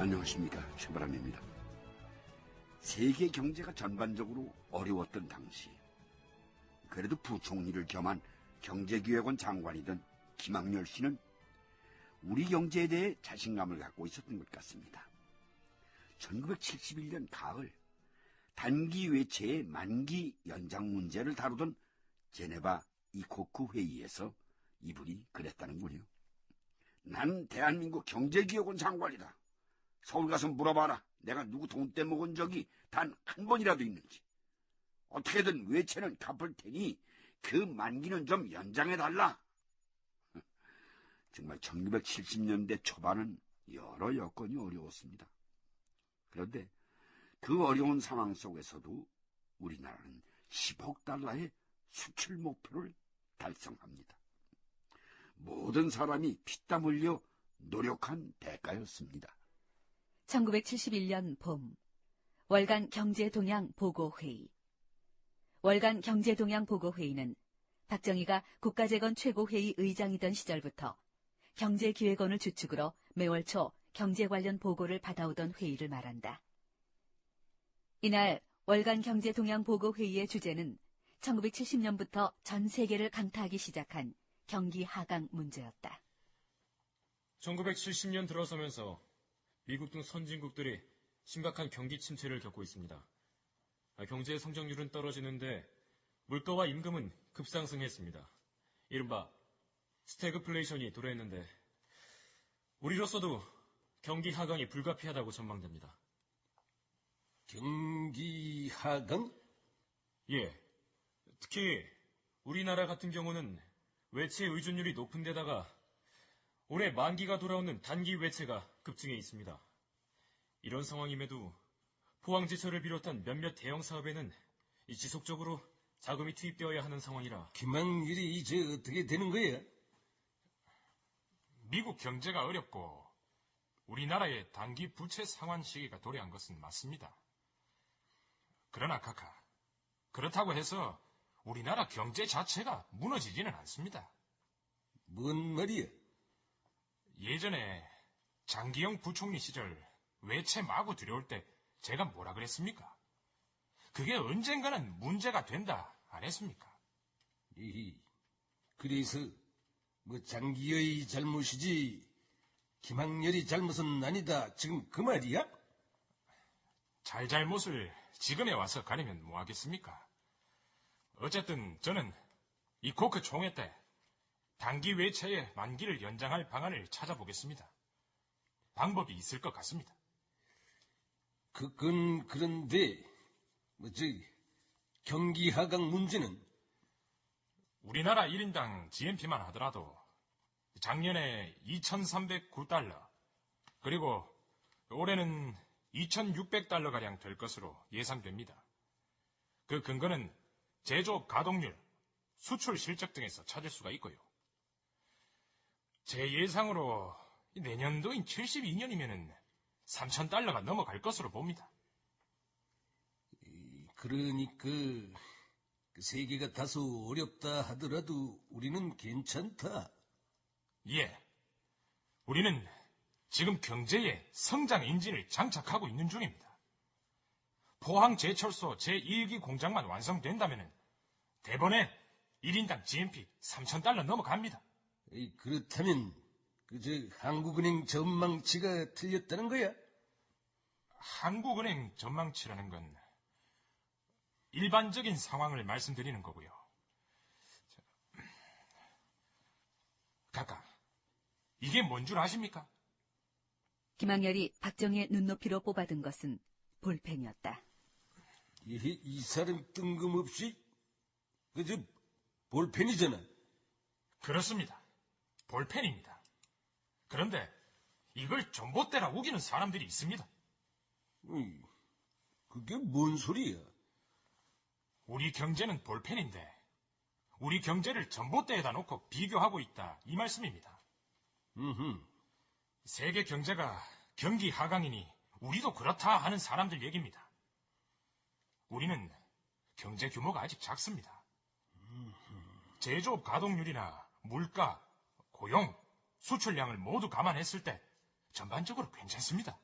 안녕하십니까, 최바람입니다. 세계 경제가 전반적으로 어려웠던 당시, 그래도 부총리를 겸한 경제기획원 장관이던 김학렬 씨는 우리 경제에 대해 자신감을 갖고 있었던 것 같습니다. 1971년 가을, 단기 외채의 만기 연장 문제를 다루던 제네바 이코크 회의에서 이분이 그랬다는군요. 난 대한민국 경제기획원 장관이다. 서울 가서 물어봐라. 내가 누구 돈 떼먹은 적이 단 한 번이라도 있는지. 어떻게든 외채는 갚을 테니 그 만기는 좀 연장해달라. 정말 1970년대 초반은 여러 여건이 어려웠습니다. 그런데 그 어려운 상황 속에서도 우리나라는 10억 달러의 수출 목표를 달성합니다. 모든 사람이 피땀 흘려 노력한 대가였습니다. 1971년 봄, 월간 경제동향 보고회의. 월간 경제동향 보고회의는 박정희가 국가재건 최고회의 의장이던 시절부터 경제기획원을 주축으로 매월 초 경제 관련 보고를 받아오던 회의를 말한다. 이날 월간 경제동향 보고회의의 주제는 1970년부터 전 세계를 강타하기 시작한 경기 하강 문제였다. 1970년 들어서면서 미국 등 선진국들이 심각한 경기 침체를 겪고 있습니다. 경제의 성장률은 떨어지는데 물가와 임금은 급상승했습니다. 이른바 스태그플레이션이 도래했는데 우리로서도 경기 하강이 불가피하다고 전망됩니다. 경기 하강? 예. 특히 우리나라 같은 경우는 외채 의존율이 높은 데다가 올해 만기가 돌아오는 단기 외채가 급증해 있습니다. 이런 상황임에도 포항제철을 비롯한 몇몇 대형 사업에는 지속적으로 자금이 투입되어야 하는 상황이라. 김학렬이 이제 어떻게 되는 거야? 미국 경제가 어렵고 우리나라의 단기 부채 상환 시기가 도래한 것은 맞습니다. 그러나 카카, 그렇다고 해서 우리나라 경제 자체가 무너지지는 않습니다. 뭔 말이야? 예전에 장기영 부총리 시절 외채 마구 들여올 때 제가 뭐라 그랬습니까? 그게 언젠가는 문제가 된다 안 했습니까? 그래서 뭐 장기여의 잘못이지 김학렬이 잘못은 아니다 지금 그 말이야? 잘못을 지금에 와서 가리면 뭐 하겠습니까? 어쨌든 저는 이 코크 총회 때 단기 외채의 만기를 연장할 방안을 찾아보겠습니다. 방법이 있을 것 같습니다. 그건 그런데 경기 하강 문제는 우리나라 1인당 GNP만 하더라도 작년에 2,309달러, 그리고 올해는 2,600달러가량 될 것으로 예상됩니다. 그 근거는 제조업 가동률, 수출 실적 등에서 찾을 수가 있고요. 제 예상으로 내년도인 72년이면은 3,000달러가 넘어갈 것으로 봅니다. 그러니까 세계가 다소 어렵다 하더라도 우리는 괜찮다. 예. 우리는 지금 경제에 성장 엔진을 장착하고 있는 중입니다. 포항제철소 제1기 공장만 완성된다면 대번에 1인당 GNP 3,000달러 넘어갑니다. 그렇다면 한국은행 전망치가 틀렸다는 거야? 한국은행 전망치라는 건 일반적인 상황을 말씀드리는 거고요. 각각 이게 뭔 줄 아십니까? 김학렬이 박정희의 눈높이로 뽑아든 것은 볼펜이었다. 이 사람 뜬금없이 볼펜이잖아. 그렇습니다. 볼펜입니다. 그런데 이걸 전봇대라 우기는 사람들이 있습니다. 그게 뭔 소리야? 우리 경제는 볼펜인데 우리 경제를 전봇대에다 놓고 비교하고 있다, 이 말씀입니다. 세계 경제가 경기 하강이니 우리도 그렇다 하는 사람들 얘기입니다. 우리는 경제 규모가 아직 작습니다. 제조업 가동률이나 물가, 고용, 수출량을 모두 감안했을 때 전반적으로 괜찮습니다.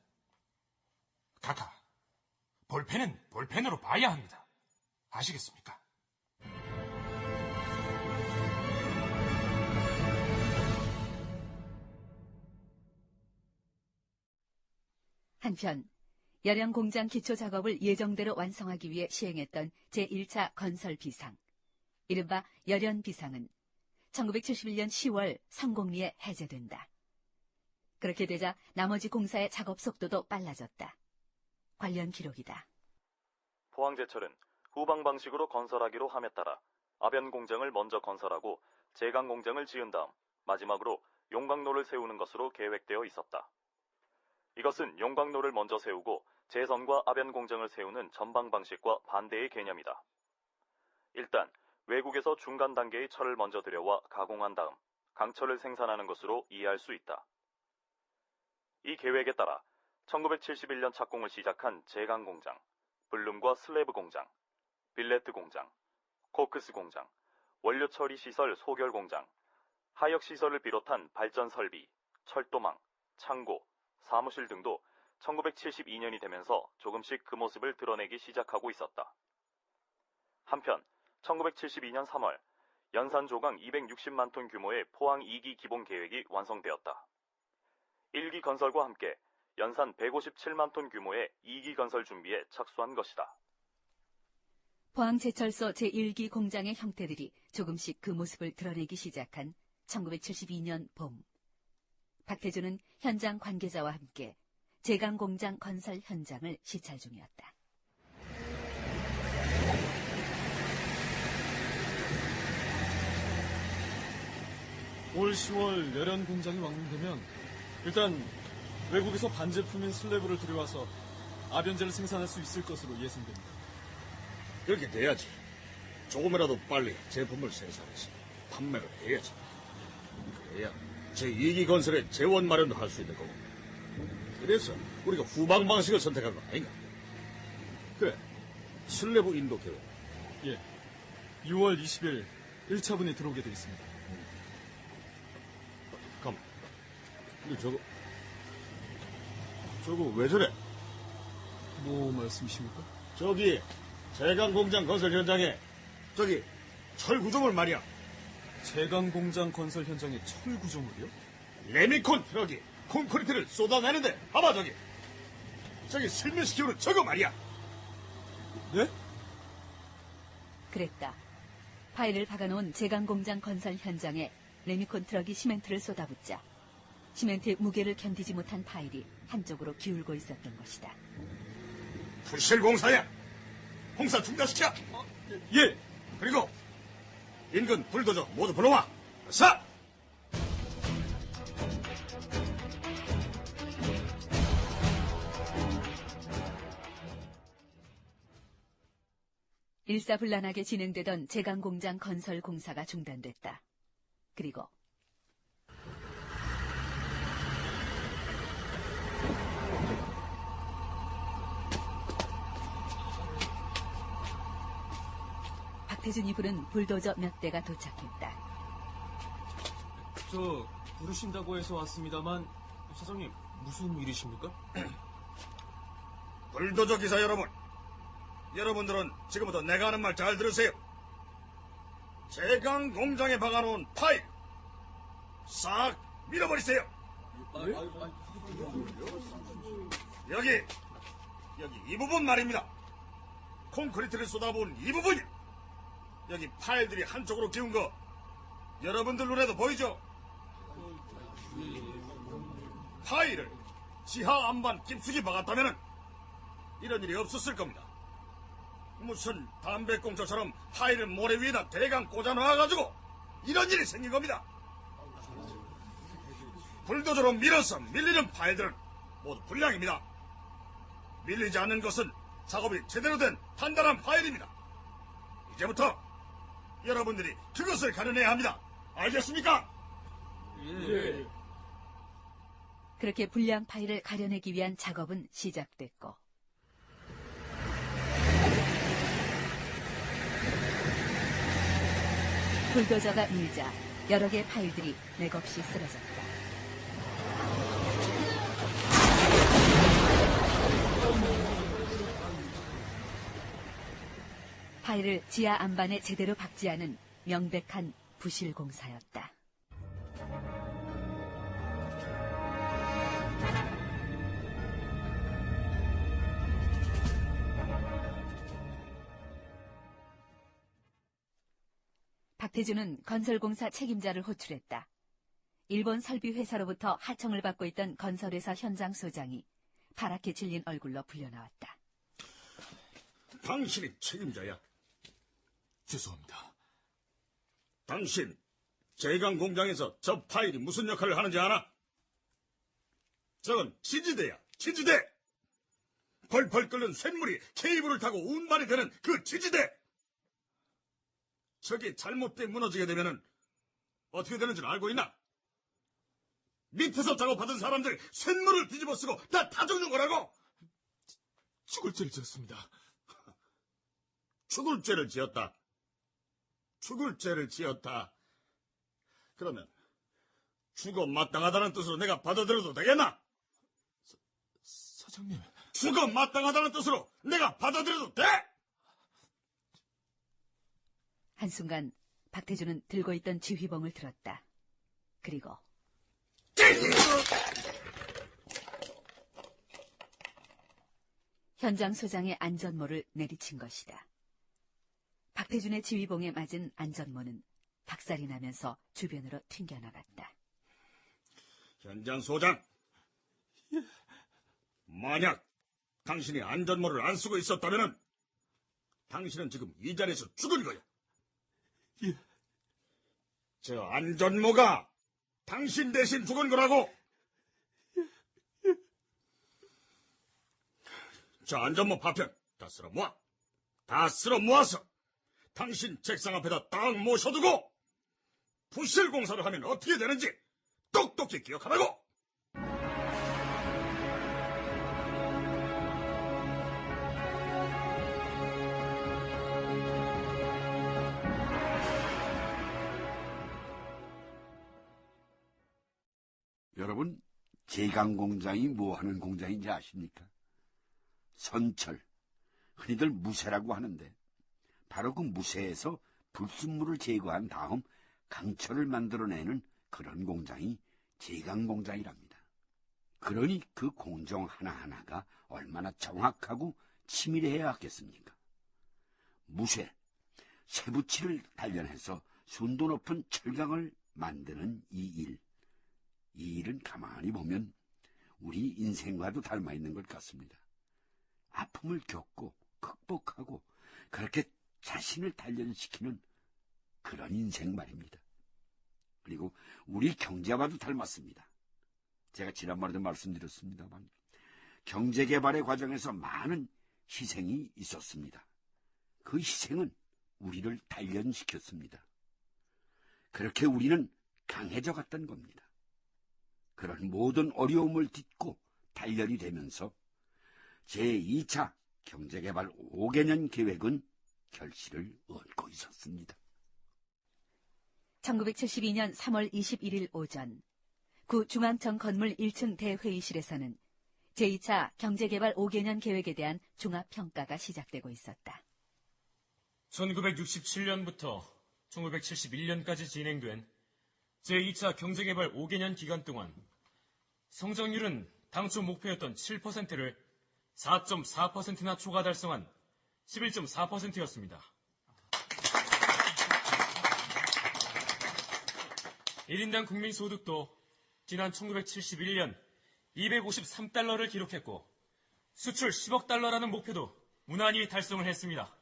카카, 볼펜은 볼펜으로 봐야 합니다. 아시겠습니까? 한편 열형 공장 기초 작업을 예정대로 완성하기 위해 시행했던 제1차 건설 비상, 이른바 열연 비상은 1971년 10월 성공리에 해제된다. 그렇게 되자 나머지 공사의 작업 속도도 빨라졌다. 관련 기록이다. 포항제철은 후방 방식으로 건설하기로 함에 따라 아변 공장을 먼저 건설하고 제강 공장을 지은 다음 마지막으로 용광로를 세우는 것으로 계획되어 있었다. 이것은 용광로를 먼저 세우고 제선과 아변 공장을 세우는 전방 방식과 반대의 개념이다. 일단 외국에서 중간 단계의 철을 먼저 들여와 가공한 다음 강철을 생산하는 것으로 이해할 수 있다. 이 계획에 따라 1971년 착공을 시작한 제강 공장, 블룸과 슬래브 공장, 빌레트 공장, 코크스 공장, 원료 처리 시설 소결 공장, 하역 시설을 비롯한 발전 설비, 철도망, 창고, 사무실 등도 1972년이 되면서 조금씩 그 모습을 드러내기 시작하고 있었다. 한편 1972년 3월 연산 조강 260만 톤 규모의 포항 2기 기본 계획이 완성되었다. 1기 건설과 함께 연산 157만 톤 규모의 2기 건설 준비에 착수한 것이다. 포항제철소 제1기 공장의 형태들이 조금씩 그 모습을 드러내기 시작한 1972년 봄. 박태준은 현장 관계자와 함께 제강 공장 건설 현장을 시찰 중이었다. 올 10월 열연 공장이 완공되면 일단 외국에서 반제품인 슬래브를 들여와서 아변제를 생산할 수 있을 것으로 예상됩니다. 그렇게 돼야지. 조금이라도 빨리 제품을 생산해서 판매를 해야지. 그래야 제2기 건설에 재원 마련도 할 수 있는 거고. 그래서 우리가 후방 방식을 선택한 거 아닌가? 그래, 슬래브 인도 계획. 예, 6월 20일 1차분이 들어오게 돼 있습니다. 잠깐만. 근데 저거 왜 저래? 뭐 말씀이십니까? 저기 제강 공장 건설 현장에 저기 철 구조물 말이야. 제강 공장 건설 현장에 철 구조물이요? 레미콘 트럭이 콘크리트를 쏟아내는데 봐봐 저기 실면시키는 저거 말이야. 네? 그랬다. 파일을 박아놓은 제강 공장 건설 현장에 레미콘 트럭이 시멘트를 쏟아붓자 시멘트의 무게를 견디지 못한 파일이 한쪽으로 기울고 있었던 것이다. 부실 공사야. 공사 중단시켜. 예! 그리고 인근 불도저 모두 불러와. 사! 일사불란하게 진행되던 제강 공장 건설 공사가 중단됐다. 그리고 박태준이 부른 불도저 몇 대가 도착했다. 저 부르신다고 해서 왔습니다만 사장님 무슨 일이십니까? 불도저 기사 여러분들은 지금부터 내가 하는 말 잘 들으세요. 제강 공장에 박아놓은 파일 싹 밀어버리세요. 여기 이 부분 말입니다. 콘크리트를 쏟아부은 이 부분이. 여기 파일들이 한쪽으로 기운 거 여러분들 눈에도 보이죠? 파일을 지하 안반 깊숙이 박았다면 이런 일이 없었을 겁니다. 무슨 담배꽁초처럼 파일을 모래 위에다 대강 꽂아놔가지고 이런 일이 생긴 겁니다. 불도저로 밀어서 밀리는 파일들은 모두 불량입니다. 밀리지 않는 것은 작업이 제대로 된 단단한 파일입니다. 이제부터 여러분들이 그것을 가려내야 합니다. 알겠습니까? 예. 그렇게 불량 파일을 가려내기 위한 작업은 시작됐고 불도저가 밀자 여러 개의 파일들이 맥없이 쓰러졌다. 파이를 지하 안반에 제대로 박지 않은 명백한 부실 공사였다. 박태준은 건설공사 책임자를 호출했다. 일본 설비회사로부터 하청을 받고 있던 건설회사 현장 소장이 파랗게 질린 얼굴로 불려나왔다. 당신이 책임자야. 죄송합니다. 당신, 제강 공장에서 저 파일이 무슨 역할을 하는지 알아? 저건 지지대야, 지지대! 펄펄 끓는 쇳물이 케이블을 타고 운반이 되는 그 지지대! 저게 잘못돼 무너지게 되면은 어떻게 되는 줄 알고 있나? 밑에서 작업하던 사람들 쇳물을 뒤집어 쓰고 다 타죽는 거라고! 죽을 죄를 지었습니다. 죽을 죄를 지었다. 죽을 죄를 지었다. 그러면 죽어 마땅하다는 뜻으로 내가 받아들여도 되겠나? 사장님. 죽어 마땅하다는 뜻으로 내가 받아들여도 돼? 한순간 박태준은 들고 있던 지휘봉을 들었다. 그리고 현장 소장의 안전모를 내리친 것이다. 박태준의 지휘봉에 맞은 안전모는 박살이 나면서 주변으로 튕겨나갔다. 현장 소장, 만약 당신이 안전모를 안 쓰고 있었다면 당신은 지금 이 자리에서 죽은 거야. 저 안전모가 당신 대신 죽은 거라고. 저 안전모 파편 다 쓸어 모아. 다 쓸어 모아서 당신 책상 앞에다 딱 모셔두고 부실 공사를 하면 어떻게 되는지 똑똑히 기억하라고. 여러분, 제강공장이 뭐하는 공장인지 아십니까? 선철, 흔히들 무쇠라고 하는데 바로 그 무쇠에서 불순물을 제거한 다음 강철을 만들어내는 그런 공장이 제강공장이랍니다. 그러니 그 공정 하나하나가 얼마나 정확하고 치밀해야 하겠습니까? 무쇠, 쇠붙이를 단련해서 순도 높은 철강을 만드는 이 일은 가만히 보면 우리 인생과도 닮아 있는 것 같습니다. 아픔을 겪고 극복하고 그렇게 자신을 단련시키는 그런 인생 말입니다. 그리고 우리 경제와도 닮았습니다. 제가 지난번에도 말씀드렸습니다만 경제개발의 과정에서 많은 희생이 있었습니다. 그 희생은 우리를 단련시켰습니다. 그렇게 우리는 강해져 갔던 겁니다. 그런 모든 어려움을 딛고 단련이 되면서 제2차 경제개발 5개년 계획은 결실을 얻고 있었습니다. 1972년 3월 21일 오전 구 중앙청 건물 1층 대회의실에서는 제2차 경제개발 5개년 계획에 대한 종합평가가 시작되고 있었다. 1967년부터 1971년까지 진행된 제2차 경제개발 5개년 기간 동안 성장률은 당초 목표였던 7%를 4.4%나 초과 달성한 11.4%였습니다. 1인당 국민소득도 지난 1971년 253달러를 기록했고 수출 10억 달러라는 목표도 무난히 달성을 했습니다.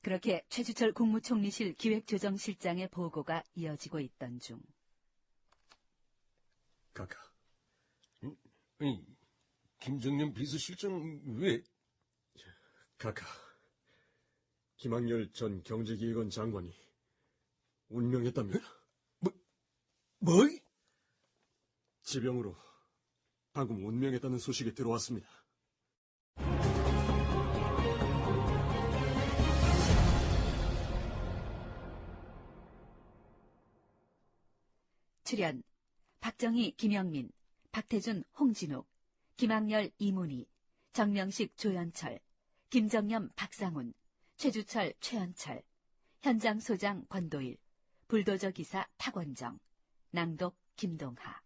그렇게 최주철 국무총리실 기획조정실장의 보고가 이어지고 있던 중 카카. 아니, 김정년 비서실장 왜? 카카, 김학렬 전 경제기획원 장관이 운명했답니다. 뭐? 지병으로 방금 운명했다는 소식이 들어왔습니다. 출연 박정희, 김영민, 박태준, 홍진욱, 김학렬, 이문희, 정명식, 조연철, 김정념, 박상훈, 최주철, 최현철, 현장 소장 권도일, 불도저 기사 탁원정, 낭독 김동하.